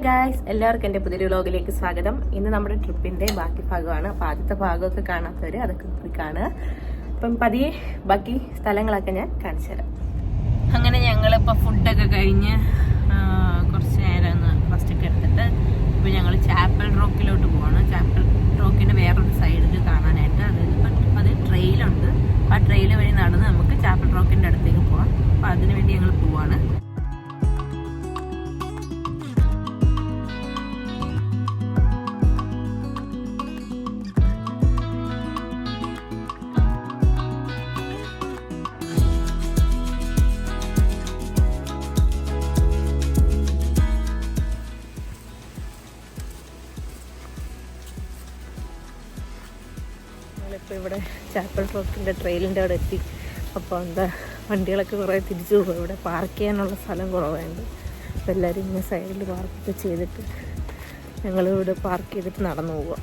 Guys, എല്ലാവർക്കും എൻ്റെ പുതിയൊരു വ്ലോഗിലേക്ക് സ്വാഗതം. ഇന്ന് നമ്മുടെ ട്രിപ്പിൻ്റെ ബാക്കി ഭാഗമാണ്. അപ്പോൾ ആദ്യത്തെ ഭാഗമൊക്കെ കാണാത്തവർ അതൊക്കെ പോയി കാണുക. അപ്പം പതിയെ ബാക്കി സ്ഥലങ്ങളൊക്കെ ഞാൻ കാണിച്ചു തരാം. അങ്ങനെ ഞങ്ങളിപ്പോൾ ഫുഡൊക്കെ കഴിഞ്ഞ് കുറച്ച് നേരം ഒന്ന് റെസ്റ്റൊക്കെ എടുത്തിട്ട് ഇപ്പോൾ ഞങ്ങൾ ചാപ്പൽ റോക്കിലോട്ട് പോവാണ്. ചാപ്പൽ റോക്കിൻ്റെ വേറൊരു സൈഡിൽ കാണാനായിട്ട് അത് ട്രെയിലുണ്ട്. ആ ട്രെയിൽ വഴി നടന്ന് നമുക്ക് ചാപ്പൽ റോക്കിൻ്റെ അടുത്തേക്ക് പോവാം. അപ്പോൾ അതിനു വേണ്ടി ഞങ്ങൾ പോവാണ്. ഇപ്പോൾ ഇവിടെ ചാപ്പൽ റോക്കിൻ്റെ ട്രെയിലിൻ്റെ അവിടെ എത്തി. അപ്പോൾ വണ്ടികളൊക്കെ കുറേ തിരിച്ചു പോകും. ഇവിടെ പാർക്ക് ചെയ്യാനുള്ള സ്ഥലം കുറവായുണ്ട്. അപ്പോൾ എല്ലാവരും ഇങ്ങനെ സൈഡിൽ പാർക്കൊക്കെ ചെയ്തിട്ട് ഞങ്ങളിവിടെ പാർക്ക് ചെയ്തിട്ട് നടന്നു പോവുക.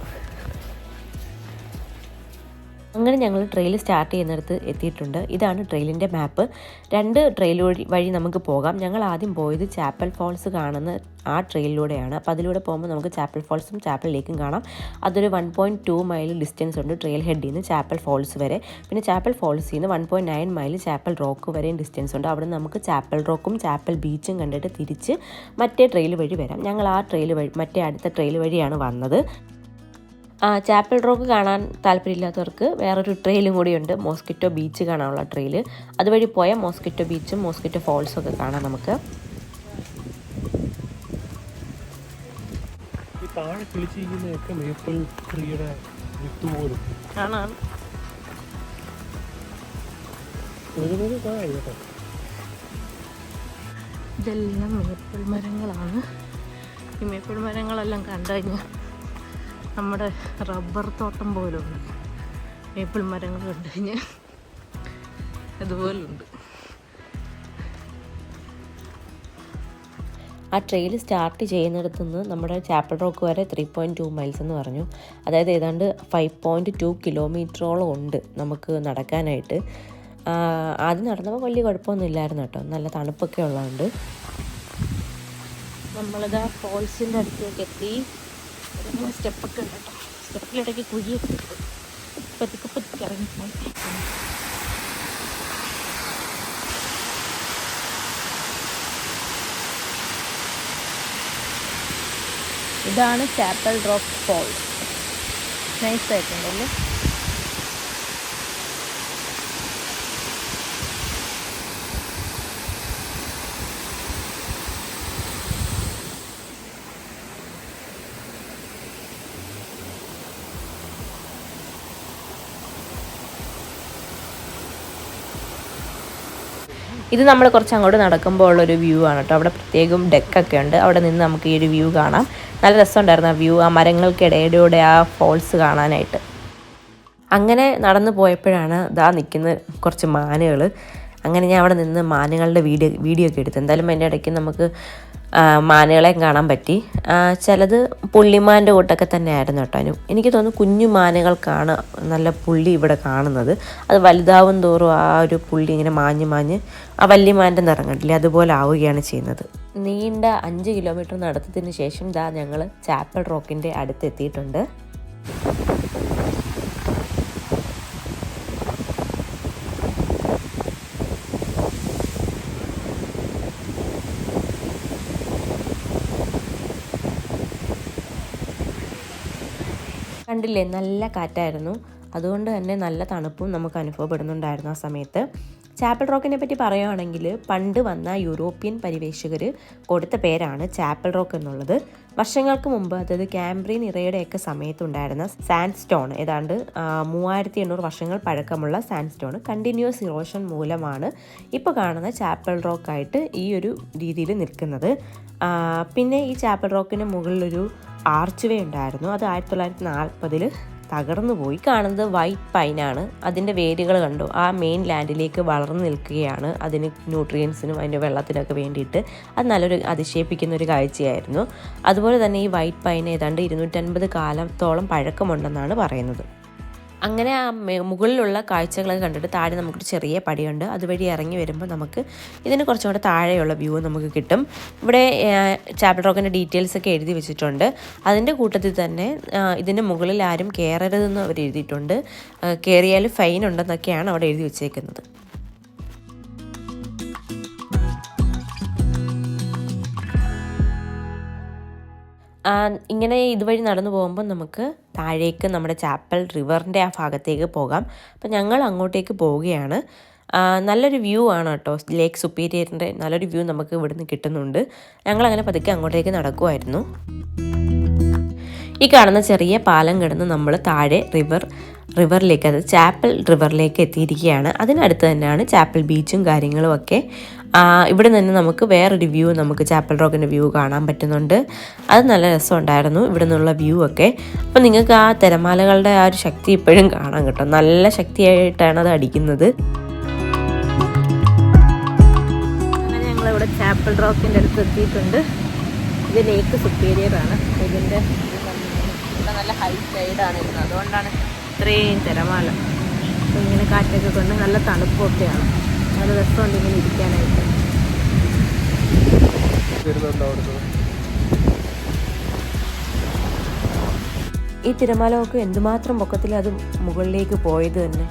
അങ്ങനെ ഞങ്ങൾ ട്രെയിൽ സ്റ്റാർട്ട് ചെയ്യുന്നിടത്ത് എത്തിയിട്ടുണ്ട്. ഇതാണ് ട്രെയിലിൻ്റെ മാപ്പ്. 2 ട്രെയിൽ വഴി നമുക്ക് പോകാം. ഞങ്ങൾ ആദ്യം പോയത് ചാപ്പൽ ഫോൾസ് കാണുന്ന ആ ട്രെയിലിലൂടെയാണ്. അപ്പോൾ അതിലൂടെ പോകുമ്പോൾ നമുക്ക് ചാപ്പൽ ഫോൾസും ചാപ്പൽ ലേക്കും കാണാം. അതൊരു 1.2 മൈൽ ഡിസ്റ്റൻസ് ഉണ്ട് ട്രെയിൽ ഹെഡിൽ നിന്ന് ചാപ്പൽ ഫോൾസ് വരെ. പിന്നെ ചാപ്പൽ ഫോൾസിൽ നിന്ന് 1.9 മൈൽ ചാപ്പൽ റോക്ക് വരെയും ഡിസ്റ്റൻസ് ഉണ്ട്. അവിടെ നമുക്ക് ചാപ്പൽ റോക്കും ചാപ്പൽ ബീച്ചും കണ്ടിട്ട് തിരിച്ച് മറ്റേ ട്രെയിൽ വഴി വരാം. ഞങ്ങൾ ആ ട്രെയിൽ വഴി മറ്റേ അടുത്ത ട്രെയിൽ വഴിയാണ് വന്നത്. ചാപ്പൽ റോക്ക് കാണാൻ താല്പര്യമില്ലാത്തവർക്ക് വേറൊരു ട്രെയിലും കൂടിയുണ്ട്, മോസ്കിറ്റോ ബീച്ച് കാണാനുള്ള ട്രെയിൽ. അതുവഴി പോയാൽ മോസ്കിറ്റോ ബീച്ചും മോസ്കിറ്റോ ഫോൾസും ഒക്കെ കാണാം നമുക്ക്. ഇതെല്ലാം മേപ്പിൾ മരങ്ങളാണ്. ഈ മേപ്പിൾ മരങ്ങളെല്ലാം കണ്ടു കഴിഞ്ഞാൽ നമ്മുടെ റബ്ബർ തോട്ടം പോലുണ്ട്. മേപ്പിൾ മരങ്ങൾ കണ്ടു കഴിഞ്ഞാൽ അതുപോലുണ്ട്. ആ ട്രെയിൽ സ്റ്റാർട്ട് ചെയ്യുന്നിടത്തു നിന്ന് നമ്മുടെ ചാപ്പൽ റോക്ക് വരെ 3.2 മൈൽസ് എന്ന് പറഞ്ഞു. അതായത് ഏതാണ്ട് 5.2 കിലോമീറ്ററോളം ഉണ്ട് നമുക്ക് നടക്കാനായിട്ട്. ആദ്യം നടന്നപ്പോൾ വലിയ കുഴപ്പമൊന്നും ഇല്ലായിരുന്നു കേട്ടോ. നല്ല തണുപ്പൊക്കെ ഉള്ളതുകൊണ്ട് നമ്മളിതാ ഫോൾസിൻ്റെ അടുത്തേക്ക് എത്തി. സ്റ്റെപ്പൊക്കെ ഉണ്ട് കേട്ടോ. സ്റ്റെപ്പിലിടയ്ക്ക് കുഴിയൊക്കെ ഉണ്ട്. പതുക്കെ ഇറങ്ങിപ്പോയി. ഇതാണ് ചാപ്പൽ റോക്ക് ഫോൾസ്. നൈസായിട്ടുണ്ടല്ലേ. ഇത് നമ്മൾ കുറച്ച് അങ്ങോട്ട് നടക്കുമ്പോൾ ഉള്ളൊരു വ്യൂ ആണ് കേട്ടോ. അവിടെ പ്രത്യേകം ഡെക്കൊക്കെ ഉണ്ട്. അവിടെ നിന്ന് നമുക്ക് ഈ ഒരു വ്യൂ കാണാം. നല്ല രസമുണ്ടായിരുന്നു ആ വ്യൂ, ആ മരങ്ങൾക്കിടയിലൂടെ ആ ഫോൾസ് കാണാനായിട്ട്. അങ്ങനെ നടന്നു പോയപ്പോഴാണ് ഇതാ നിൽക്കുന്ന കുറച്ച് മാനുകൾ. അങ്ങനെ ഞാൻ അവിടെ നിന്ന് മാനുകളുടെ വീഡിയോ ഒക്കെ എടുത്തു. എന്തായാലും അതിൻ്റെ ഇടയ്ക്ക് നമുക്ക് മാനുകളെ കാണാൻ പറ്റി. ചിലത് പുള്ളിമാൻ്റെ കൂട്ടൊക്കെ തന്നെ ആയിരുന്നു കേട്ടോ. എനിക്ക് തോന്നുന്നു കുഞ്ഞു മാനുകൾക്കാണ് നല്ല പുള്ളി ഇവിടെ കാണുന്നത്. അത് വലുതാവും തോറും ആ ഒരു പുള്ളി ഇങ്ങനെ മാഞ്ഞ് ആ വല്യമാൻ്റെ നിറം കണ്ടില്ലേ, അതുപോലെ ആവുകയാണ് ചെയ്യുന്നത്. നീണ്ട 5 കിലോമീറ്റർ നടത്തത്തിന് ശേഷം ഇതാ ഞങ്ങൾ ചാപ്പൽ റോക്കിൻ്റെ അടുത്തെത്തിയിട്ടുണ്ട്. കണ്ടില്ലേ, നല്ല കാറ്റായിരുന്നു. അതുകൊണ്ട് തന്നെ നല്ല തണുപ്പും നമുക്ക് അനുഭവപ്പെടുന്നുണ്ടായിരുന്നു ആ സമയത്ത്. ചാപ്പൽ റോക്കിനെ പറ്റി പറയുകയാണെങ്കിൽ പണ്ട് വന്ന യൂറോപ്യൻ പരിവേഷകർ കൊടുത്ത പേരാണ് ചാപ്പൽ റോക്ക് എന്നുള്ളത്. വർഷങ്ങൾക്ക് മുമ്പ്, അതായത് ക്യാംബ്രിയൻ ഇറയുടെയൊക്കെ സമയത്തുണ്ടായിരുന്ന സാൻഡ് സ്റ്റോൺ, ഏതാണ്ട് 3800 വർഷങ്ങൾ പഴക്കമുള്ള സാൻഡ് സ്റ്റോൺ കണ്ടിന്യൂസ് ഇറോഷൻ മൂലമാണ് ഇപ്പോൾ കാണുന്ന ചാപ്പൽ റോക്കായിട്ട് ഈ ഒരു രീതിയിൽ നിൽക്കുന്നത്. പിന്നെ ഈ ചാപ്പൽ റോക്കിന് മുകളിലൊരു ആർച്ച് വേ ഉണ്ടായിരുന്നു. അത് 1940 തകർന്നു പോയി. കാണുന്നത് വൈറ്റ് പൈനാണ്. അതിൻ്റെ വേരുകൾ കണ്ടു ആ മെയിൻ ലാൻഡിലേക്ക് വളർന്നു നിൽക്കുകയാണ്. അതിന് ന്യൂട്രിയൻസിനും അതിൻ്റെ വെള്ളത്തിനൊക്കെ വേണ്ടിയിട്ട് അത് നല്ലൊരു അതിശയിപ്പിക്കുന്ന ഒരു കാഴ്ചയായിരുന്നു. അതുപോലെ തന്നെ ഈ വൈറ്റ് പൈൻ ഏതാണ്ട് 250 കാലത്തോളം പഴക്കമുണ്ടെന്നാണ് പറയുന്നത്. അങ്ങനെ ആ മുകളിലുള്ള കാഴ്ചകളൊക്കെ കണ്ടിട്ട് താഴെ നമുക്കൊരു ചെറിയ പടിയുണ്ട്. അതുവഴി ഇറങ്ങി വരുമ്പോൾ നമുക്ക് ഇതിന് കുറച്ചും കൂടെ താഴെയുള്ള വ്യൂ നമുക്ക് കിട്ടും. ഇവിടെ ചാപ്പൽ റോക്കിൻ്റെ ഡീറ്റെയിൽസ് ഒക്കെ എഴുതി വെച്ചിട്ടുണ്ട്. അതിൻ്റെ കൂട്ടത്തിൽ തന്നെ ഇതിൻ്റെ മുകളിൽ ആരും കയറരുതെന്ന് അവർ എഴുതിയിട്ടുണ്ട്. കയറിയാൽ ഫൈൻ ഉണ്ടെന്നൊക്കെയാണ് അവിടെ എഴുതി വെച്ചേക്കുന്നത്. ഇങ്ങനെ ഇതുവഴി നടന്നു പോകുമ്പോൾ നമുക്ക് താഴേക്ക് നമ്മുടെ ചാപ്പൽ റിവറിൻ്റെ ആ ഭാഗത്തേക്ക് പോകാം. അപ്പം ഞങ്ങൾ അങ്ങോട്ടേക്ക് പോവുകയാണ്. നല്ലൊരു വ്യൂ ആണ് കേട്ടോ, ലേക്ക് സുപ്പീരിയറിൻ്റെ നല്ലൊരു വ്യൂ നമുക്ക് ഇവിടുന്ന് കിട്ടുന്നുണ്ട്. ഞങ്ങളങ്ങനെ പതുക്കെ അങ്ങോട്ടേക്ക് നടക്കുമായിരുന്നു. ഈ കാണുന്ന ചെറിയ പാലം കിടന്ന് നമ്മൾ താഴെ റിവറിലേക്ക്, അത് ചാപ്പൽ റിവറിലേക്ക് എത്തിയിരിക്കുകയാണ്. അതിനടുത്ത് തന്നെയാണ് ചാപ്പൽ ബീച്ചും കാര്യങ്ങളും ഒക്കെ. ഇവിടെ നിന്ന് നമുക്ക് വേറൊരു വ്യൂ, നമുക്ക് ചാപ്പൽ റോക്കിൻ്റെ വ്യൂ കാണാൻ പറ്റുന്നുണ്ട്. അത് നല്ല രസമുണ്ടായിരുന്നു ഇവിടെ നിന്നുള്ള വ്യൂ ഒക്കെ. അപ്പം നിങ്ങൾക്ക് ആ തിരമാലകളുടെ ആ ഒരു ശക്തി ഇപ്പോഴും കാണാൻ കേട്ടോ, നല്ല ശക്തിയായിട്ടാണ് അത് അടിക്കുന്നത്. അങ്ങനെ ഞങ്ങളിവിടെ ചാപ്പൽ റോക്കിൻ്റെ അടുത്ത് എത്തിയിട്ടുണ്ട്. ഇത് ലേക്ക് സുപ്പീരിയർ ആണ്. ഇതിൻ്റെ നല്ല ഹൈ സൈഡാണ് ഇരുന്നത്, അതുകൊണ്ടാണ് ഇത്രയും തിരമാല. അപ്പോൾ ഇങ്ങനെ കാറ്റൊക്കെ കൊണ്ട് നല്ല തണുപ്പൊക്കെയാണ്, നല്ല രസമുണ്ട് ഇങ്ങനെ ഇരിക്കാനായിട്ട്. ഈ തിരമാലമൊക്കെ എന്തുമാത്രം പൊക്കത്തിൽ അത് മുകളിലേക്ക് പോയത് തന്നെ.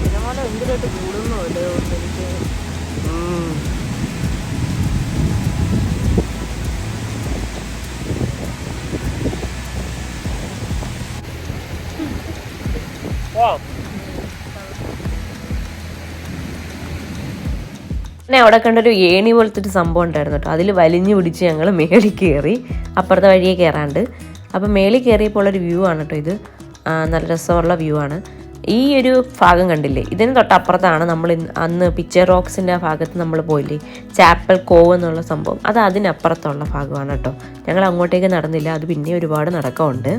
തിരമാല എന്തിനായിട്ട് കൂടുന്നു അല്ലേ എനിക്ക്. പിന്നെ അവിടെ കണ്ടൊരു ഏണി പോലത്തെ ഒരു സംഭവം ഉണ്ടായിരുന്നു കേട്ടോ. അതിൽ വലിഞ്ഞു പിടിച്ച് ഞങ്ങൾ മേളിൽ കയറി, അപ്പുറത്തെ വഴിയെ കയറാണ്ട്. അപ്പം മേളിൽ കയറിയപ്പോൾ ഒരു വ്യൂ ആണ് കേട്ടോ ഇത്. നല്ല രസമുള്ള വ്യൂ ആണ്. ഈ ഒരു ഭാഗം കണ്ടില്ലേ, ഇതിന് തൊട്ടപ്പുറത്താണ് നമ്മൾ അന്ന് പിക്ചർ റോക്സിൻ്റെ ആ ഭാഗത്ത് നമ്മൾ പോയില്ലേ, ചാപ്പൽ കോവ് എന്നുള്ള സംഭവം, അത് അതിനപ്പുറത്തുള്ള ഭാഗമാണ് കേട്ടോ. ഞങ്ങൾ അങ്ങോട്ടേക്ക് നടന്നില്ല, അത് പിന്നെ ഒരുപാട് നടക്കമുണ്ട്.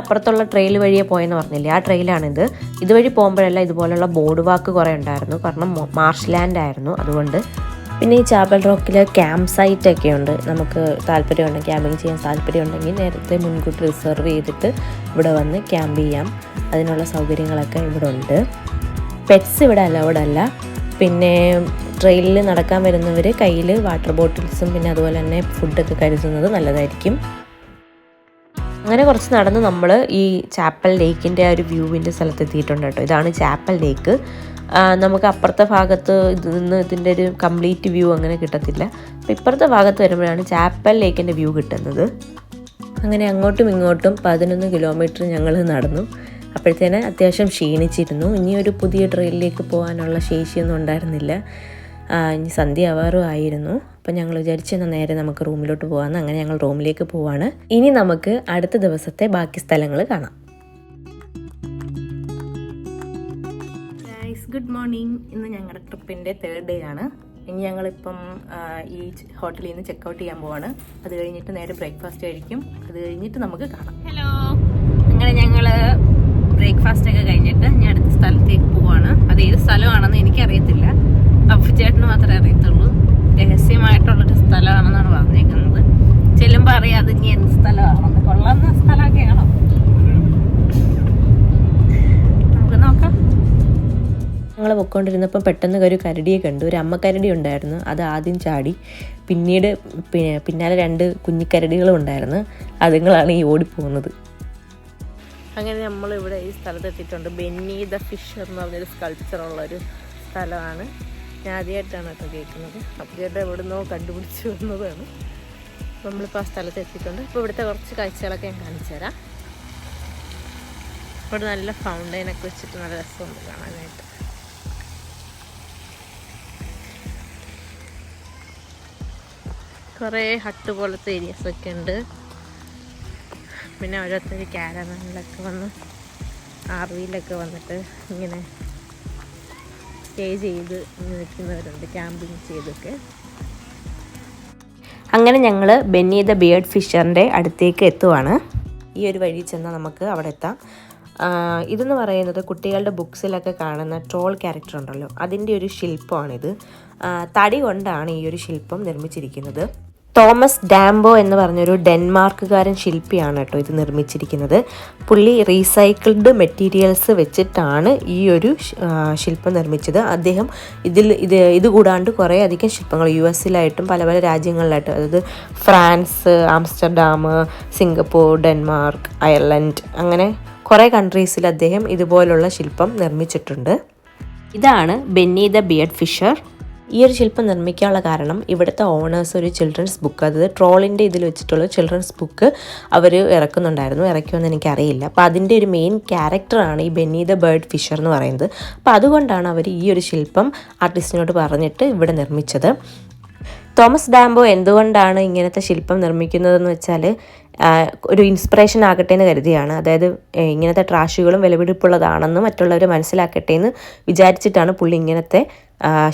അപ്പുറത്തുള്ള ട്രെയിൽ വഴിയെ പോയെന്ന് പറഞ്ഞില്ലേ, ആ ട്രെയിലാണിത്. ഇതുവഴി പോകുമ്പോഴെല്ലാം ഇതുപോലുള്ള ബോർഡ് വാക്ക് കുറേ ഉണ്ടായിരുന്നു, കാരണം മാർഷ് ലാൻഡ് ആയിരുന്നു അതുകൊണ്ട്. പിന്നെ ഈ ചാപ്പൽ റോക്കിൽ ക്യാമ്പ് സൈറ്റൊക്കെ ഉണ്ട്. നമുക്ക് താല്പര്യമുണ്ടെങ്കിൽ, ക്യാമ്പിങ് ചെയ്യാൻ താല്പര്യമുണ്ടെങ്കിൽ നേരത്തെ മുൻകൂട്ടി റിസർവ് ചെയ്തിട്ട് ഇവിടെ വന്ന് ക്യാമ്പ് ചെയ്യാം. അതിനുള്ള സൗകര്യങ്ങളൊക്കെ ഇവിടെ ഉണ്ട്. പെറ്റ്സ് ഇവിടെ അലൗഡ് അല്ല. പിന്നെ ട്രെയിനിൽ നടക്കാൻ വരുന്നവർ കയ്യിൽ വാട്ടർ ബോട്ടിൽസും പിന്നെ അതുപോലെ തന്നെ ഫുഡൊക്കെ കരുതുന്നത് നല്ലതായിരിക്കും. അങ്ങനെ കുറച്ച് നടന്ന് നമ്മൾ ഈ ചാപ്പൽ ലേക്കിൻ്റെ ആ ഒരു വ്യൂവിൻ്റെ സ്ഥലത്തെത്തിയിട്ടുണ്ട് കേട്ടോ. ഇതാണ് ചാപ്പൽ ലേക്ക്. നമുക്ക് അപ്പുറത്തെ ഭാഗത്ത് ഇതിൻ്റെ ഒരു കംപ്ലീറ്റ് വ്യൂ അങ്ങനെ കിട്ടത്തില്ല. അപ്പോൾ ഇപ്പുറത്തെ ഭാഗത്ത് വരുമ്പോഴാണ് ചാപ്പൽ ലേക്കിൻ്റെ വ്യൂ കിട്ടുന്നത്. അങ്ങനെ അങ്ങോട്ടും ഇങ്ങോട്ടും 11 കിലോമീറ്റർ ഞങ്ങൾ നടന്നു. അപ്പോഴത്തേന് അത്യാവശ്യം ക്ഷീണിച്ചിരുന്നു. ഇനി ഒരു പുതിയ ട്രെയിനിലേക്ക് പോകാനുള്ള ശേഷിയൊന്നും ഉണ്ടായിരുന്നില്ല. ഇനി സന്ധ്യ ആവാറും ആയിരുന്നു. അപ്പം ഞങ്ങൾ വിചാരിച്ചെന്നാൽ നേരെ നമുക്ക് റൂമിലോട്ട് പോകാമെന്ന്. അങ്ങനെ ഞങ്ങൾ റൂമിലേക്ക് പോവാണ്. ഇനി നമുക്ക് അടുത്ത ദിവസത്തെ ബാക്കി സ്ഥലങ്ങൾ കാണാം. Good morning. ഇന്ന് ഞങ്ങളുടെ ട്രിപ്പിൻ്റെ 3rd ഡേ ആണ്. ഇനി ഞങ്ങളിപ്പം ഈ ഹോട്ടലിൽ നിന്ന് ചെക്കൗട്ട് ചെയ്യാൻ പോവാണ്. അത് കഴിഞ്ഞിട്ട് നേരെ ബ്രേക്ക്ഫാസ്റ്റ് കഴിക്കും. അത് കഴിഞ്ഞിട്ട് നമുക്ക് കാണാം. ഹലോ. അങ്ങനെ ഞങ്ങൾ ബ്രേക്ക്ഫാസ്റ്റ് ഒക്കെ കഴിഞ്ഞിട്ട് ഞാൻ അടുത്ത സ്ഥലത്തേക്ക് പോവാണ്. അത് ഏത് സ്ഥലമാണെന്ന് എനിക്കറിയത്തില്ല, അപ്പു ചേട്ടന് മാത്രമേ അറിയത്തുള്ളൂ. രഹസ്യമായിട്ടുള്ളൊരു സ്ഥലമാണെന്നാണ് പറഞ്ഞേക്കുന്നത്. ചെല്ലുമ്പോൾ അറിയാം അത് ഇനി എന്ത് സ്ഥലമാണെന്ന്. കൊള്ളാവുന്ന സ്ഥലമൊക്കെയാണോ നമുക്ക് നോക്കാം. ഞങ്ങൾ പൊയ്ക്കൊണ്ടിരുന്നപ്പോൾ പെട്ടെന്ന് ഒരു കരടിയെ കണ്ടു. ഒരു അമ്മക്കരടി ഉണ്ടായിരുന്നു, അത് ആദ്യം ചാടി. പിന്നീട് പിന്നാലെ 2 കുഞ്ഞിക്കരടികളും ഉണ്ടായിരുന്നു. അതുങ്ങളാണ് ഈ ഓടിപ്പോകുന്നത്. അങ്ങനെ നമ്മളിവിടെ ഈ സ്ഥലത്തെത്തിയിട്ടുണ്ട്. ബെന്നി ദ ഫിഷർ എന്ന് പറഞ്ഞൊരു സ്കൾപ്ചറുള്ളൊരു സ്ഥലമാണ്. ഞാൻ ആദ്യമായിട്ടാണ് കേട്ടോ കേൾക്കുന്നത്. അപ്പോൾ ചേട്ടൻ എവിടുന്നോ കണ്ടുപിടിച്ച് വന്നതാണ്. നമ്മളിപ്പോൾ ആ സ്ഥലത്ത് എത്തിയിട്ടുണ്ട്. ഇപ്പോൾ ഇവിടുത്തെ കുറച്ച് കാഴ്ചകളൊക്കെ ഞാൻ കാണിച്ചു തരാം. ഇവിടെ നല്ല ഫൗണ്ടൈനൊക്കെ വെച്ചിട്ട് നല്ല രസമുണ്ട് കാണാനായിട്ട്. കുറേ ഹട്ട് പോലത്തെ ഏരിയാസൊക്കെ ഉണ്ട്. പിന്നെ ഓരോരുത്തർ ക്യാരവാനിലൊക്കെ വന്ന് RVയിലൊക്കെ വന്നിട്ട് ഇങ്ങനെ സ്റ്റേ ചെയ്ത് നിൽക്കുന്നവരുണ്ട്, ക്യാമ്പിങ് ചെയ്തൊക്കെ. അങ്ങനെ ഞങ്ങൾ ബെന്നി ദ ബിയർഡ് ഫിഷറിൻ്റെ അടുത്തേക്ക് എത്തുവാണ്. ഈ ഒരു വഴി ചെന്നാൽ നമുക്ക് അവിടെ എത്താം. ഇതെന്ന് പറയുന്നത് കുട്ടികളുടെ ബുക്സിലൊക്കെ കാണുന്ന ട്രോൾ ക്യാരക്ടർ ഉണ്ടല്ലോ, അതിൻ്റെ ഒരു ശില്പമാണിത്. തടി കൊണ്ടാണ് ഈ ഒരു ശില്പം നിർമ്മിച്ചിരിക്കുന്നത്. തോമസ് ഡാംബോ എന്ന് പറഞ്ഞൊരു ഡെൻമാർക്കുകാരൻ ശില്പിയാണ് കേട്ടോ ഇത് നിർമ്മിച്ചിരിക്കുന്നത്. പുള്ളി റീസൈക്കിൾഡ് മെറ്റീരിയൽസ് വെച്ചിട്ടാണ് ഈ ഒരു ശില്പം നിർമ്മിച്ചത്. അദ്ദേഹം ഇത് കൂടാണ്ട് കുറേ അധികം ശില്പങ്ങൾ US-ലായിട്ടും പല പല രാജ്യങ്ങളിലായിട്ടും, അതായത് France, Amsterdam, Singapore, Denmark, Ireland, അങ്ങനെ കുറേ കൺട്രീസിൽ അദ്ദേഹം ഇതുപോലുള്ള ശില്പം നിർമ്മിച്ചിട്ടുണ്ട്. ഇതാണ് ബെന്നി ദ ബിയർഡ് ഫിഷർ. ഈ ഒരു ശില്പം നിർമ്മിക്കാനുള്ള കാരണം ഇവിടുത്തെ ഓണേഴ്സ് ഒരു ചിൽഡ്രൻസ് ബുക്ക്, അതായത് ട്രോളിൻ്റെ ഇതിൽ വെച്ചിട്ടുള്ള ചിൽഡ്രൻസ് ബുക്ക് അവർ ഇറക്കുന്നുണ്ടായിരുന്നു. ഇറക്കുമെന്ന് എനിക്കറിയില്ല. അപ്പോൾ അതിൻ്റെ ഒരു മെയിൻ ക്യാരക്ടറാണ് ഈ ബെന്നി ദ ബേർഡ് ഫിഷർ എന്ന് പറയുന്നത്. അപ്പോൾ അതുകൊണ്ടാണ് അവർ ഈ ഒരു ശില്പം ആർട്ടിസ്റ്റിനോട് പറഞ്ഞിട്ട് ഇവിടെ നിർമ്മിച്ചത്. തോമസ് ഡാംബോ എന്തുകൊണ്ടാണ് ഇങ്ങനത്തെ ശില്പം നിർമ്മിക്കുന്നതെന്ന് വെച്ചാൽ ഒരു ഇൻസ്പിറേഷൻ ആകട്ടെ എന്ന് കരുതിയാണ്. അതായത് ഇങ്ങനത്തെ ട്രാഷുകളും വിലപിടിപ്പുള്ളതാണെന്ന് മറ്റുള്ളവർ മനസ്സിലാക്കട്ടെ എന്ന് വിചാരിച്ചിട്ടാണ് പുള്ളി ഇങ്ങനത്തെ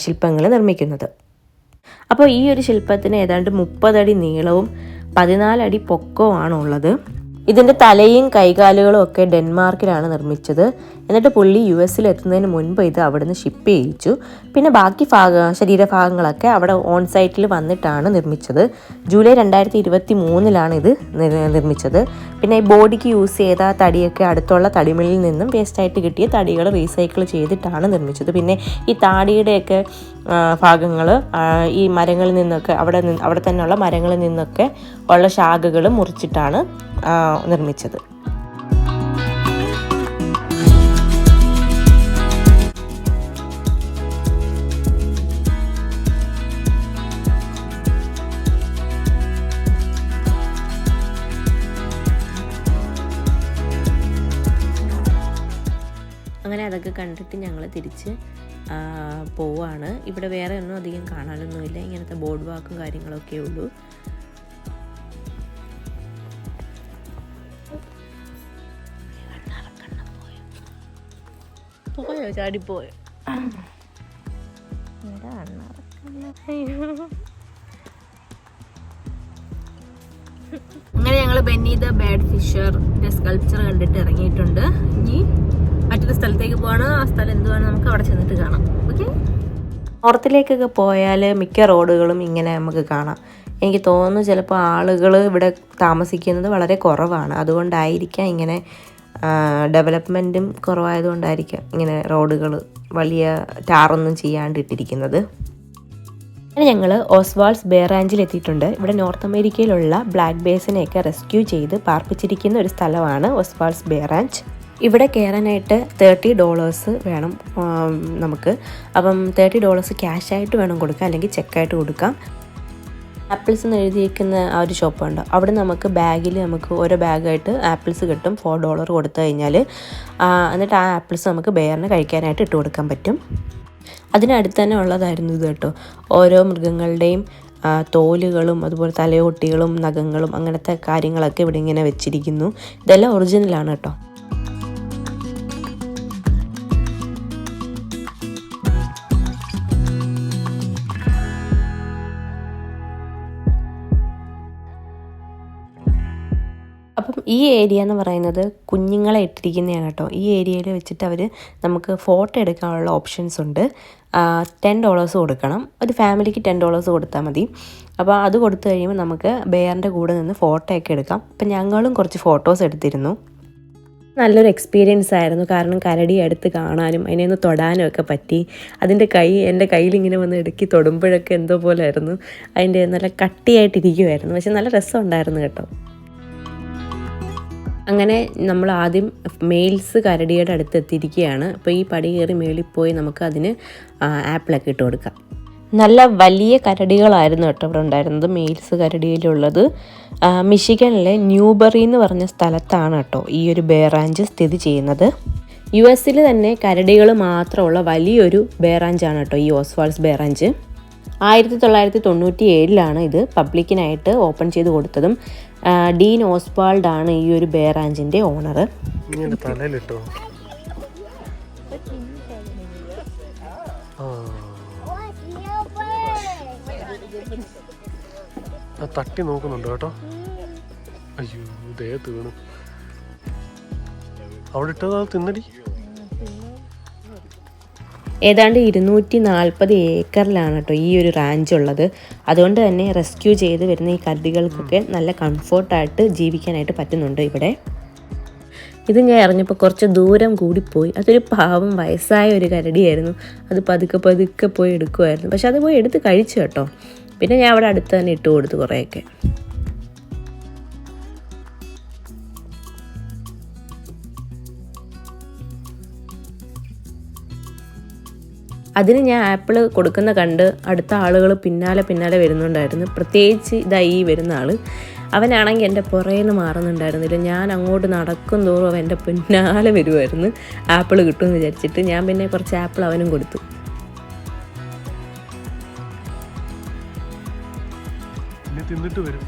ശില്പങ്ങൾ നിർമ്മിക്കുന്നത്. അപ്പോൾ ഈ ഒരു ശില്പത്തിന് ഏതാണ്ട് 30 അടി നീളവും 14 അടി പൊക്കവുമാണ് ഉള്ളത്. ഇതിൻ്റെ തലയും കൈകാലുകളും ഒക്കെ ഡെൻമാർക്കിലാണ് നിർമ്മിച്ചത്. എന്നിട്ട് പുള്ളി US-ൽ എത്തുന്നതിന് മുൻപ് ഇത് അവിടുന്ന് ഷിപ്പ് ചെയ്യിച്ചു. പിന്നെ ബാക്കി ശരീരഭാഗങ്ങളൊക്കെ അവിടെ ഓൺ സൈറ്റിൽ വന്നിട്ടാണ് നിർമ്മിച്ചത്. ജൂലൈ 2023 ഇത് നിർമ്മിച്ചത്. പിന്നെ ഈ ബോഡിക്ക് യൂസ് ചെയ്ത തടിയൊക്കെ അടുത്തുള്ള തടിമില്ലിൽ നിന്നും വേസ്റ്റായിട്ട് കിട്ടിയ തടികൾ റീസൈക്കിൾ ചെയ്തിട്ടാണ് നിർമ്മിച്ചത്. പിന്നെ ഈ താടിയുടെയൊക്കെ ഭാഗങ്ങൾ ഈ മരങ്ങളിൽ നിന്നൊക്കെ അവിടെ തന്നെയുള്ള മരങ്ങളിൽ നിന്നൊക്കെ ഉള്ള ശാഖകൾ മുറിച്ചിട്ടാണ് നിർമ്മിച്ചത്. അങ്ങനെ അതൊക്കെ കണ്ടിട്ട് ഞങ്ങൾ തിരിച്ച് പോവാണ്. ഇവിടെ വേറെ ഒന്നും അധികം കാണാനൊന്നുമില്ല. ഇങ്ങനത്തെ ബോർഡ് വാക്കും കാര്യങ്ങളൊക്കെ ഉള്ളൂ. പോയോ ചാടിപ്പോയോ? അങ്ങനെ ഞങ്ങൾ ബെന്നി ദ ബേർഡ് ഫിഷറിന്റെ സ്കൾപ്ചർ കണ്ടിട്ട് ഇറങ്ങിയിട്ടുണ്ട്. ഇനി മറ്റൊരു സ്ഥലത്തേക്ക് പോവാണ്. ആ സ്ഥലം എന്തുവാണ് നമുക്ക് അവിടെ ചെന്നിട്ട് കാണാം. ഓക്കെ, നോർത്തിലേക്കൊക്കെ പോയാൽ മിക്ക റോഡുകളും ഇങ്ങനെ നമുക്ക് കാണാം. എനിക്ക് തോന്നുന്നു ചിലപ്പോൾ ആളുകൾ ഇവിടെ താമസിക്കുന്നത് വളരെ കുറവാണ്. അതുകൊണ്ടായിരിക്കാം ഇങ്ങനെ ഡെവലപ്മെൻറ്റും കുറവായതുകൊണ്ടായിരിക്കാം ഇങ്ങനെ റോഡുകൾ വലിയ ടാറൊന്നും ചെയ്യാണ്ടിട്ടിരിക്കുന്നത്. അങ്ങനെ ഞങ്ങൾ ഓസ്വാൾഡ്സ് ബേ റാഞ്ചിൽ എത്തിയിട്ടുണ്ട്. ഇവിടെ നോർത്ത് അമേരിക്കയിലുള്ള ബ്ലാക്ക് ബേസിനെയൊക്കെ റെസ്ക്യൂ ചെയ്ത് പാർപ്പിച്ചിരിക്കുന്ന ഒരു സ്ഥലമാണ് ഓസ്വാൾഡ്സ് ബേ റാഞ്ച്. ഇവിടെ കയറാനായിട്ട് $30 വേണം നമുക്ക്. അപ്പം $30 ക്യാഷായിട്ട് വേണം കൊടുക്കാം, അല്ലെങ്കിൽ ചെക്കായിട്ട് കൊടുക്കാം. ആപ്പിൾസ് എന്ന് എഴുതിയിരിക്കുന്ന ആ ഒരു ഷോപ്പുണ്ട്. അവിടെ നമുക്ക് ബാഗിൽ നമുക്ക് ഓരോ ബാഗായിട്ട് ആപ്പിൾസ് കിട്ടും. $4 കൊടുത്തു കഴിഞ്ഞാൽ. എന്നിട്ട് ആ ആപ്പിൾസ് നമുക്ക് ബെയറിന് കഴിക്കാനായിട്ട് ഇട്ട് കൊടുക്കാൻ പറ്റും. അതിനടുത്ത് തന്നെ ഉള്ളതായിരുന്നു ഇത് കേട്ടോ. ഓരോ മൃഗങ്ങളുടെയും തോലുകളും അതുപോലെ തലയോട്ടികളും നഖങ്ങളും അങ്ങനത്തെ കാര്യങ്ങളൊക്കെ ഇവിടെ ഇങ്ങനെ വെച്ചിരിക്കുന്നു. ഇതെല്ലാം ഒറിജിനലാണ് കേട്ടോ. അപ്പം ഈ ഏരിയ എന്ന് പറയുന്നത് കുഞ്ഞുങ്ങളെ ഇട്ടിരിക്കുന്നതാണ് കേട്ടോ. ഈ ഏരിയയിൽ വെച്ചിട്ട് അവർ നമുക്ക് ഫോട്ടോ എടുക്കാനുള്ള ഓപ്ഷൻസ് ഉണ്ട്. $10 കൊടുക്കണം. ഒരു ഫാമിലിക്ക് $10 കൊടുത്താൽ മതി. അപ്പോൾ അത് കൊടുത്തു കഴിയുമ്പോൾ നമുക്ക് ബെയറിൻ്റെ കൂടെ നിന്ന് ഫോട്ടോ ഒക്കെ എടുക്കാം. അപ്പം ഞങ്ങളും കുറച്ച് ഫോട്ടോസ് എടുത്തിരുന്നു. നല്ലൊരു എക്സ്പീരിയൻസ് ആയിരുന്നു. കാരണം കരടി അടുത്ത് കാണാനും അതിനെ ഒന്ന് തൊടാനും ഒക്കെ പറ്റി. അതിൻ്റെ എൻ്റെ കയ്യിലിങ്ങനെ വന്ന് ഇടുക്കി തൊടുമ്പോഴൊക്കെ എന്തോ പോലെ ആയിരുന്നു. അതിൻ്റെ നല്ല കട്ടിയായിട്ടിരിക്കുമായിരുന്നു. പക്ഷെ നല്ല രസമുണ്ടായിരുന്നു കേട്ടോ. അങ്ങനെ നമ്മൾ ആദ്യം മെയിൽസ് കരടിയുടെ അടുത്ത് എത്തിയിരിക്കുകയാണ്. അപ്പോൾ ഈ പടി കയറി മേളിൽ പോയി നമുക്ക് അതിന് ആപ്പിളൊക്കെ ഇട്ട് കൊടുക്കാം. നല്ല വലിയ കരടികളായിരുന്നു കേട്ടോ ഇവിടെ ഉണ്ടായിരുന്നത്, മെയിൽസ് കരടിയിലുള്ളത്. മിഷിഗണിലെ ന്യൂബറി എന്ന് പറഞ്ഞ സ്ഥലത്താണ് കേട്ടോ ഈ ഒരു ബേ റാഞ്ച് സ്ഥിതി ചെയ്യുന്നത്. US-ൽ തന്നെ കരടികൾ മാത്രമുള്ള വലിയൊരു ബേ റാഞ്ചാണ് കേട്ടോ ഈ ഓസ്വാൾഡ്സ് ബേ റാഞ്ച്. 1997 ഇത് പബ്ലിക്കിനായിട്ട് ഓപ്പൺ ചെയ്ത് കൊടുത്തതും. ഡീൻ ഓസ്വാൾഡ് ആണ് ഈ ഒരു ബേ റാഞ്ചിൻ്റെ ഓണർ. തട്ടി നോക്കുന്നുണ്ട് കേട്ടോ. അയ്യോ ദേഹത്ത് വീണു. അവിടെ ഇട്ടത് തിന്നടി. ഏതാണ്ട് 240 ഏക്കറിലാണ് കേട്ടോ ഈ ഒരു റാഞ്ച് ഉള്ളത്. അതുകൊണ്ട് തന്നെ റെസ്ക്യൂ ചെയ്ത് വരുന്ന ഈ കരടികൾക്കൊക്കെ നല്ല കംഫർട്ടായിട്ട് ജീവിക്കാനായിട്ട് പറ്റുന്നുണ്ട് ഇവിടെ. ഇത് ഞാൻ അറിഞ്ഞപ്പോൾ കുറച്ച് ദൂരം കൂടിപ്പോയി. അതൊരു പാവം വയസ്സായ ഒരു കരടിയായിരുന്നു. അത് പതുക്കെ പോയി എടുക്കുമായിരുന്നു. പക്ഷെ അത് പോയി എടുത്ത് കഴിച്ചു കേട്ടോ. പിന്നെ ഞാൻ അവിടെ അടുത്ത് തന്നെ ഇട്ട് കൊടുത്തു കുറേയൊക്കെ. അതിന് ഞാൻ ആപ്പിൾ കൊടുക്കുന്ന കണ്ട് അടുത്ത ആളുകൾ പിന്നാലെ വരുന്നുണ്ടായിരുന്നു. പ്രത്യേകിച്ച് ഇതായി വരുന്ന ആൾ, അവനാണെങ്കിൽ എൻ്റെ പുറേന്ന് മാറുന്നുണ്ടായിരുന്നില്ല. ഞാൻ അങ്ങോട്ട് നടക്കും തോറും അവൻ എൻ്റെ പിന്നാലെ വരുമായിരുന്നു ആപ്പിൾ കിട്ടുമെന്ന് വിചാരിച്ചിട്ട്. ഞാൻ പിന്നെ കുറച്ച് ആപ്പിൾ അവനും കൊടുത്തു. തിന്നിട്ട് വരും.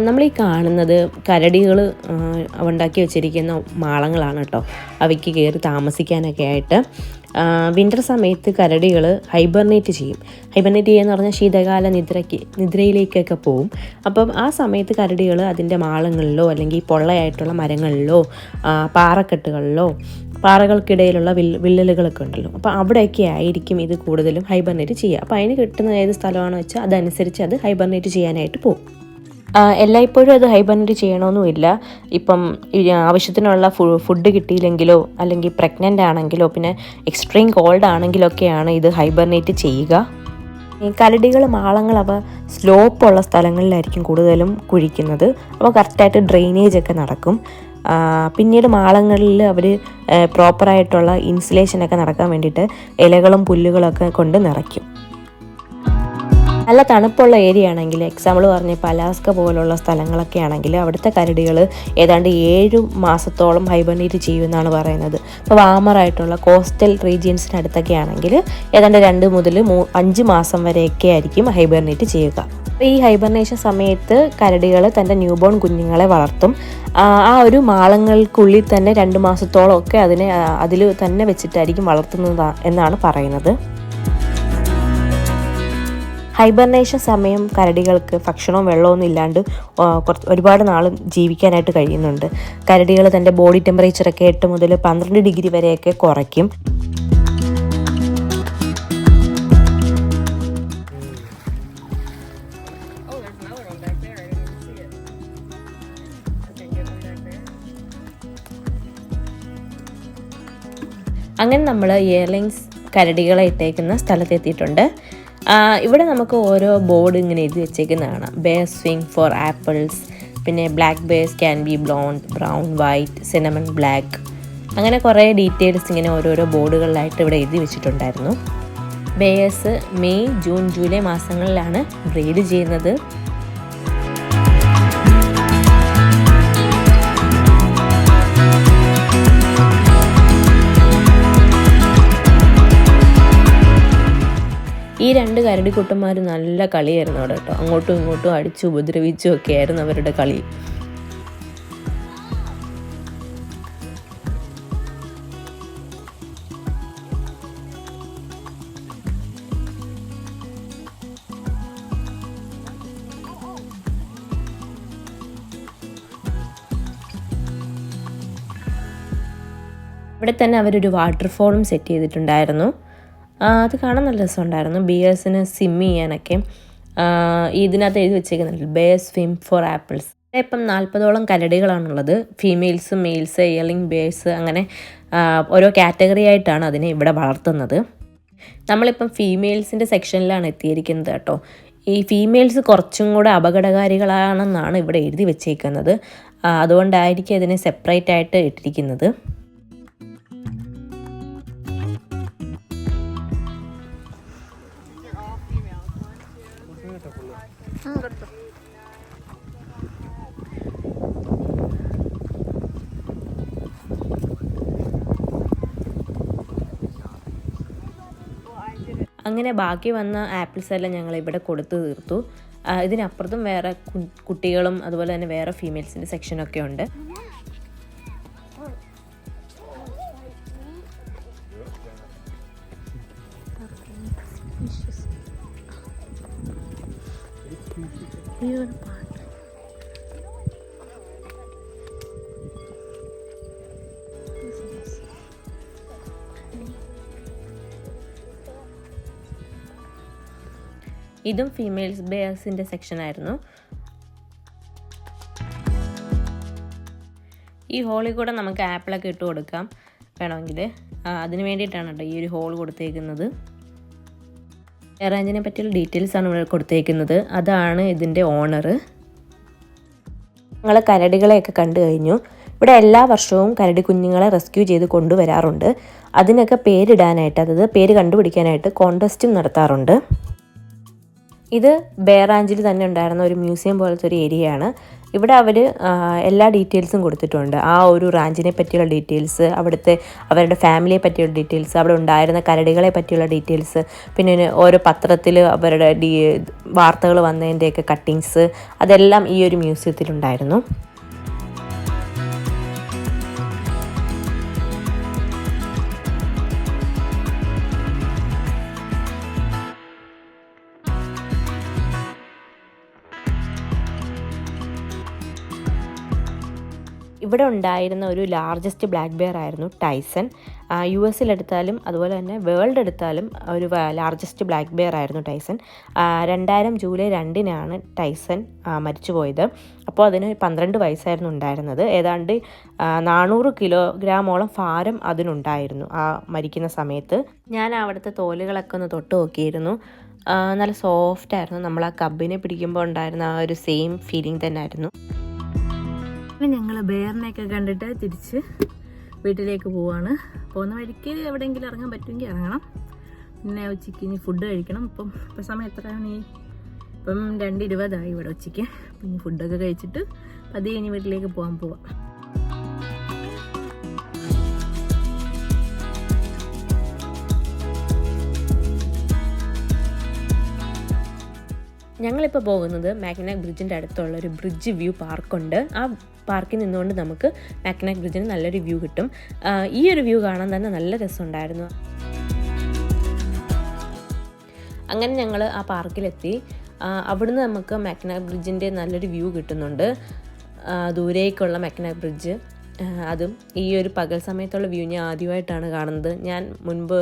നമ്മളീ കാണുന്നത് കരടികൾ ഉണ്ടാക്കി വെച്ചിരിക്കുന്ന മാളങ്ങളാണ് കേട്ടോ, അവയ്ക്ക് കയറി താമസിക്കാനൊക്കെ ആയിട്ട്. വിൻ്റർ സമയത്ത് കരടികൾ ഹൈബർനേറ്റ് ചെയ്യും. ഹൈബർനേറ്റ് ചെയ്യുകയെന്ന് പറഞ്ഞാൽ ശീതകാല നിദ്രയിലേക്കൊക്കെ പോവും. അപ്പം ആ സമയത്ത് കരടികൾ അതിൻ്റെ മാളങ്ങളിലോ അല്ലെങ്കിൽ പൊള്ളയായിട്ടുള്ള മരങ്ങളിലോ പാറക്കെട്ടുകളിലോ പാറകൾക്കിടയിലുള്ള വിള്ളലുകളൊക്കെ ഉണ്ടല്ലോ, അപ്പോൾ അവിടെയൊക്കെ ആയിരിക്കും ഇത് കൂടുതലും ഹൈബർനേറ്റ് ചെയ്യുക. അപ്പോൾ അതിന് കിട്ടുന്ന ഏത് സ്ഥലമാണെന്ന് വെച്ചാൽ അതനുസരിച്ച് അത് ഹൈബർനേറ്റ് ചെയ്യാനായിട്ട് പോകും. എല്ലായ്പ്പോഴും അത് ഹൈബർനേറ്റ് ചെയ്യണമെന്നുമില്ല. ഇപ്പം ആവശ്യത്തിനുള്ള ഫുഡ് കിട്ടിയില്ലെങ്കിലോ അല്ലെങ്കിൽ പ്രഗ്നൻ്റ് ആണെങ്കിലോ പിന്നെ എക്സ്ട്രീം കോൾഡ് ആണെങ്കിലൊക്കെയാണ് ഇത് ഹൈബർനേറ്റ് ചെയ്യുക. കരടികൾ മാളങ്ങൾ അവ സ്ലോപ്പുള്ള സ്ഥലങ്ങളിലായിരിക്കും കൂടുതലും കുഴിക്കുന്നത്. അപ്പോൾ കറക്റ്റായിട്ട് ഡ്രെയിനേജ് ഒക്കെ നടക്കും. പിന്നീട് മാളങ്ങളിൽ അവർ പ്രോപ്പറായിട്ടുള്ള ഇൻസുലേഷനൊക്കെ നടക്കാൻ വേണ്ടിയിട്ട് ഇലകളും പുല്ലുകളൊക്കെ കൊണ്ട് നിറയ്ക്കും. നല്ല തണുപ്പുള്ള ഏരിയ ആണെങ്കിൽ, എക്സാമ്പിൾ പറഞ്ഞ ഇപ്പോൾ അലാസ്ക പോലുള്ള സ്ഥലങ്ങളൊക്കെ ആണെങ്കിൽ അവിടുത്തെ കരടികൾ ഏതാണ്ട് 7 മാസത്തോളം ഹൈബർനേറ്റ് ചെയ്യുമെന്നാണ് പറയുന്നത്. ഇപ്പോൾ വാമറായിട്ടുള്ള കോസ്റ്റൽ റീജിയൻസിനടുത്തൊക്കെ ആണെങ്കിൽ ഏതാണ്ട് 2 മുതൽ 5 മാസം വരെയൊക്കെ ആയിരിക്കും ഹൈബർനേറ്റ് ചെയ്യുക. അപ്പോൾ ഈ ഹൈബർനേഷൻ സമയത്ത് കരടികൾ തൻ്റെ ന്യൂബോൺ കുഞ്ഞുങ്ങളെ വളർത്തും. ആ ഒരു മാളങ്ങൾക്കുള്ളിൽ തന്നെ 2 മാസത്തോളം ഒക്കെ അതിൽ തന്നെ വെച്ചിട്ടായിരിക്കും വളർത്തുന്നത് എന്നാണ് പറയുന്നത്. ഹൈബർനേഷൻ സമയം കരടികൾക്ക് ഭക്ഷണവും വെള്ളമൊന്നും ഇല്ലാണ്ട് ഒരുപാട് നാൾ ജീവിക്കാനായിട്ട് കഴിയുന്നുണ്ട്. കരടികൾ തൻ്റെ ബോഡി ടെമ്പറേച്ചറൊക്കെ 8 മുതൽ 12 ഡിഗ്രി വരെയൊക്കെ കുറയ്ക്കും. അങ്ങനെ നമ്മൾ എയർലൈൻസ് കരടികളെ ഇട്ടേക്കുന്ന സ്ഥലത്തെത്തിയിട്ടുണ്ട്. ഇവിടെ നമുക്ക് ഓരോ ബോർഡ് ഇങ്ങനെ എഴുതി വെച്ചേക്കുന്നതാണ്. ബെയർ സ്വിങ് ഫോർ ആപ്പിൾസ്, പിന്നെ black bears can be blonde, brown, white, cinnamon black, അങ്ങനെ കുറേ ഡീറ്റെയിൽസ് ഇങ്ങനെ ഓരോരോ ബോർഡുകളിലായിട്ട് ഇവിടെ എഴുതി വെച്ചിട്ടുണ്ടായിരുന്നു. ബെയർസ് മെയ്, ജൂൺ, ജൂലൈ മാസങ്ങളിലാണ് ബ്രീഡ് ചെയ്യുന്നത്. ഈ 2 കരടിക്കുട്ടന്മാർ നല്ല കളിയായിരുന്നു അവിടെ കേട്ടോ. അങ്ങോട്ടും ഇങ്ങോട്ടും അടിച്ചു ഉപദ്രവിച്ചും ഒക്കെ ആയിരുന്നു അവരുടെ കളി. ഇവിടെ തന്നെ അവരൊരു വാട്ടർഫോളും സെറ്റ് ചെയ്തിട്ടുണ്ടായിരുന്നു. അത് കാണാൻ നല്ല രസമുണ്ടായിരുന്നു. ബിയേഴ്സിന് സ്വിം ചെയ്യാനൊക്കെ ഇതിനകത്ത് എഴുതി വെച്ചേക്കുന്നുണ്ട്, ബെയർ സ്വിം ഫോർ ആപ്പിൾസ്. ഇപ്പം 40ഓളം കരടികളാണുള്ളത്. ഫീമെയിൽസ്, മെയിൽസ്, ഇയർലിംഗ് ബെയർസ്, അങ്ങനെ ഓരോ കാറ്റഗറി ആയിട്ടാണ് അതിനെ ഇവിടെ വളർത്തുന്നത്. നമ്മളിപ്പം ഫീമെയിൽസിൻ്റെ സെക്ഷനിലാണ് എത്തിയിരിക്കുന്നത് കേട്ടോ. ഈ ഫീമെയിൽസ് കുറച്ചും കൂടെ അപകടകാരികളാണെന്നാണ് ഇവിടെ എഴുതി വെച്ചേക്കുന്നത്. അതുകൊണ്ടായിരിക്കും ഇതിനെ സെപ്പറേറ്റ് ആയിട്ട് ഇട്ടിരിക്കുന്നത്. അങ്ങനെ ബാക്കി വന്ന ആപ്പിൾസ് എല്ലാം ഞങ്ങൾ ഇവിടെ കൊടുത്തു തീർത്തു. ഇതിനപ്പുറത്തും വേറെ കുട്ടികളും അതുപോലെ തന്നെ വേറെ ഫീമെയിൽസിൻ്റെ സെക്ഷനൊക്കെ ഉണ്ട്. ഇതും ഫീമെയിൽസ് ബെയർസിൻ്റെ സെക്ഷനായിരുന്നു. ഈ ഹോളിൽ കൂടെ നമുക്ക് ആപ്പിളൊക്കെ ഇട്ട് കൊടുക്കാം വേണമെങ്കിൽ. അതിന് വേണ്ടിയിട്ടാണ് കേട്ടോ ഈ ഒരു ഹോൾ കൊടുത്തേക്കുന്നത്. എയർ റാഞ്ചിനെ പറ്റിയുള്ള ഡീറ്റെയിൽസാണ് ഇവിടെ കൊടുത്തേക്കുന്നത്. അതാണ് ഇതിൻ്റെ ഓണർ. ഞങ്ങൾ കരടികളെയൊക്കെ കണ്ടു കഴിഞ്ഞു. ഇവിടെ എല്ലാ വർഷവും കരടി കുഞ്ഞുങ്ങളെ റെസ്ക്യൂ ചെയ്ത് കൊണ്ടുവരാറുണ്ട്. അതിനൊക്കെ പേരിടാനായിട്ട്, അതായത് പേര് കണ്ടുപിടിക്കാനായിട്ട് കോൺടെസ്റ്റും നടത്താറുണ്ട്. ഇത് ബെയർ റാഞ്ചിൽ തന്നെ ഉണ്ടായിരുന്ന ഒരു മ്യൂസിയം പോലത്തെ ഒരു ഏരിയയാണ്. ഇവിടെ അവർ എല്ലാ ഡീറ്റെയിൽസും കൊടുത്തിട്ടുണ്ട്. ആ ഒരു റാഞ്ചിനെ പറ്റിയുള്ള ഡീറ്റെയിൽസ്, അവിടുത്തെ അവരുടെ ഫാമിലിയെ പറ്റിയുള്ള ഡീറ്റെയിൽസ്, അവിടെ ഉണ്ടായിരുന്ന കരടികളെ പറ്റിയുള്ള ഡീറ്റെയിൽസ്, പിന്നെ ഓരോ പത്രത്തിൽ അവരുടെ വാർത്തകൾ വന്നതിൻ്റെയൊക്കെ കട്ടിങ്സ്, അതെല്ലാം ഈ ഒരു മ്യൂസിയത്തിലുണ്ടായിരുന്നു. ഇവിടെ ഉണ്ടായിരുന്ന ഒരു ലാർജസ്റ്റ് ബ്ലാക്ക് ബെയർ ആയിരുന്നു ടൈസൺ. US-ലെടുത്താലും അതുപോലെ തന്നെ വേൾഡ് എടുത്താലും ഒരു ലാർജസ്റ്റ് ബ്ലാക്ക് ബെയർ ആയിരുന്നു ടൈസൺ. 2000 ജൂലൈ 2-നാണ് ടൈസൺ മരിച്ചുപോയത്. അപ്പോൾ അതിന് 12 വയസ്സായിരുന്നു ഉണ്ടായിരുന്നത്. ഏതാണ്ട് 400 കിലോഗ്രാമോളം ഭാരം അതിനുണ്ടായിരുന്നു ആ മരിക്കുന്ന സമയത്ത്. ഞാൻ അവിടുത്തെ തോലുകളൊക്കെ ഒന്ന് തൊട്ട് നോക്കിയിരുന്നു. നല്ല സോഫ്റ്റായിരുന്നു. നമ്മൾ ആ കബ്ബിനെ പിടിക്കുമ്പോൾ ഉണ്ടായിരുന്ന ആ ഒരു സെയിം ഫീലിംഗ് തന്നെ ആയിരുന്നു. ഞങ്ങൾ ബെയറിനെയൊക്കെ കണ്ടിട്ട് തിരിച്ച് വീട്ടിലേക്ക് പോവാണ്. പോകുന്ന വഴിക്ക് എവിടെയെങ്കിലും ഇറങ്ങാൻ പറ്റുമെങ്കിൽ ഇറങ്ങണം. പിന്നെ ഉച്ചയ്ക്ക് ഇനി ഫുഡ് കഴിക്കണം. ഇപ്പം സമയം എത്രയാണ്? ഇപ്പം 2:20 ഇവിടെ ഉച്ചയ്ക്ക്. അപ്പം ഇനി ഫുഡൊക്കെ കഴിച്ചിട്ട് പതിയെ ഇനി വീട്ടിലേക്ക് പോവാം. ഞങ്ങളിപ്പോൾ പോകുന്നത് മാക്നാക് ബ്രിഡ്ജിൻ്റെ അടുത്തുള്ള ഒരു ബ്രിഡ്ജ് വ്യൂ പാർക്കുണ്ട്. ആ പാർക്കിൽ നിന്നുകൊണ്ട് നമുക്ക് മാക്നാക് ബ്രിഡ്ജിന് നല്ലൊരു വ്യൂ കിട്ടും. ഈ ഒരു വ്യൂ കാണാൻ തന്നെ നല്ല രസമുണ്ടായിരുന്നു. അങ്ങനെ ഞങ്ങൾ ആ പാർക്കിലെത്തി. അവിടുന്ന് നമുക്ക് മാക്നാക് ബ്രിഡ്ജിൻ്റെ നല്ലൊരു വ്യൂ കിട്ടുന്നുണ്ട്. ദൂരേക്കുള്ള മാക്നാക് ബ്രിഡ്ജ്, അതും ഈ ഒരു പകൽ സമയത്തുള്ള വ്യൂ ഞാൻ ആദ്യമായിട്ടാണ് കാണുന്നത്. ഞാൻ മുൻപ്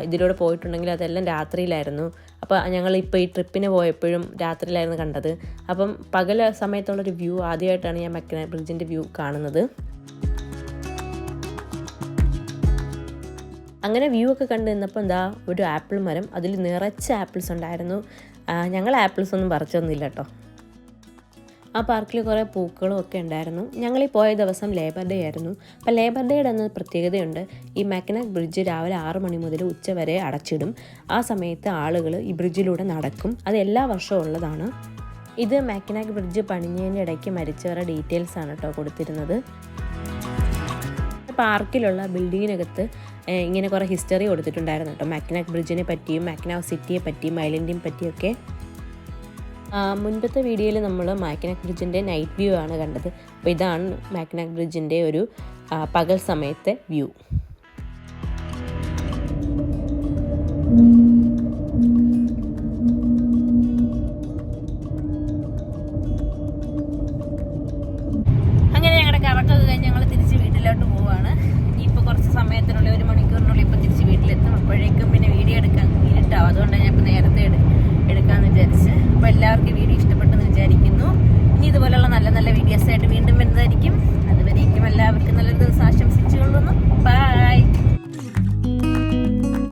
ഇതിലൂടെ പോയിട്ടുണ്ടെങ്കിൽ അതെല്ലാം രാത്രിയിലായിരുന്നു. അപ്പോൾ ഞങ്ങളിപ്പോൾ ഈ ട്രിപ്പിന് പോയപ്പോഴും രാത്രിയിലായിരുന്നു കണ്ടത്. അപ്പം പകൽ സമയത്തുള്ളൊരു വ്യൂ ആദ്യമായിട്ടാണ് ഞാൻ മാക്നാക് ബ്രിഡ്ജിൻ്റെ വ്യൂ കാണുന്നത്. അങ്ങനെ വ്യൂ ഒക്കെ കണ്ടു നിന്നപ്പോൾ ഒരു ആപ്പിൾ മരം, അതിൽ നിറച്ച് ആപ്പിൾസ് ഉണ്ടായിരുന്നു. ഞങ്ങൾ ആപ്പിൾസ് ഒന്നും പറിച്ചൊന്നുമില്ല കേട്ടോ. ആ പാർക്കിൽ കുറേ പൂക്കളും ഒക്കെ ഉണ്ടായിരുന്നു. ഞങ്ങളീ പോയ ദിവസം ലേബർ ഡേ ആയിരുന്നു. അപ്പോൾ ലേബർ ഡേയുടെ എന്ന പ്രത്യേകതയുണ്ട്. ഈ മാക്നാക് ബ്രിഡ്ജ് രാവിലെ 6 മണി മുതൽ ഉച്ച വരെ അടച്ചിടും. ആ സമയത്ത് ആളുകൾ ഈ ബ്രിഡ്ജിലൂടെ നടക്കും. അത് എല്ലാ വർഷവും ഉള്ളതാണ്. ഇത് മാക്നാക് ബ്രിഡ്ജ് പണിഞ്ഞതിൻ്റെ ഇടയ്ക്ക് മരിച്ചവരുടെ ഡീറ്റെയിൽസാണ് കേട്ടോ കൊടുത്തിരുന്നത്. പാർക്കിലുള്ള ബിൽഡിങ്ങിനകത്ത് ഇങ്ങനെ കുറേ ഹിസ്റ്ററി കൊടുത്തിട്ടുണ്ടായിരുന്നു കേട്ടോ. മാക്നാക് ബ്രിഡ്ജിനെ പറ്റിയും മാക്നാക് സിറ്റിയെ പറ്റിയും ഐലൻഡിനെ പറ്റിയൊക്കെ. മുൻപത്തെ വീഡിയോയിൽ നമ്മൾ മാക്നാക് ബ്രിഡ്ജിൻ്റെ നൈറ്റ് വ്യൂ ആണ് കണ്ടത്. അപ്പോൾ ഇതാണ് മാക്നാക് ബ്രിഡ്ജിൻ്റെ ഒരു പകൽ സമയത്തെ വ്യൂ. അങ്ങനെ ഞങ്ങളുടെ കറക്കൊക്കെ കഴിഞ്ഞ് ഞങ്ങൾ തിരിച്ച് വീട്ടിലോട്ട് പോവുകയാണ്. ഇനിയിപ്പോൾ കുറച്ച് സമയത്തിനുള്ളിൽ 1 മണിക്കൂറിനുള്ളിൽ ഇപ്പോൾ തിരിച്ച് വീട്ടിലെത്തും. അപ്പോഴേക്കും പിന്നെ വീഡിയോ എടുക്കാൻ ഇരുട്ടാവും. അതുകൊണ്ടാണ് ഞാൻ ഇപ്പോൾ നേരത്തെ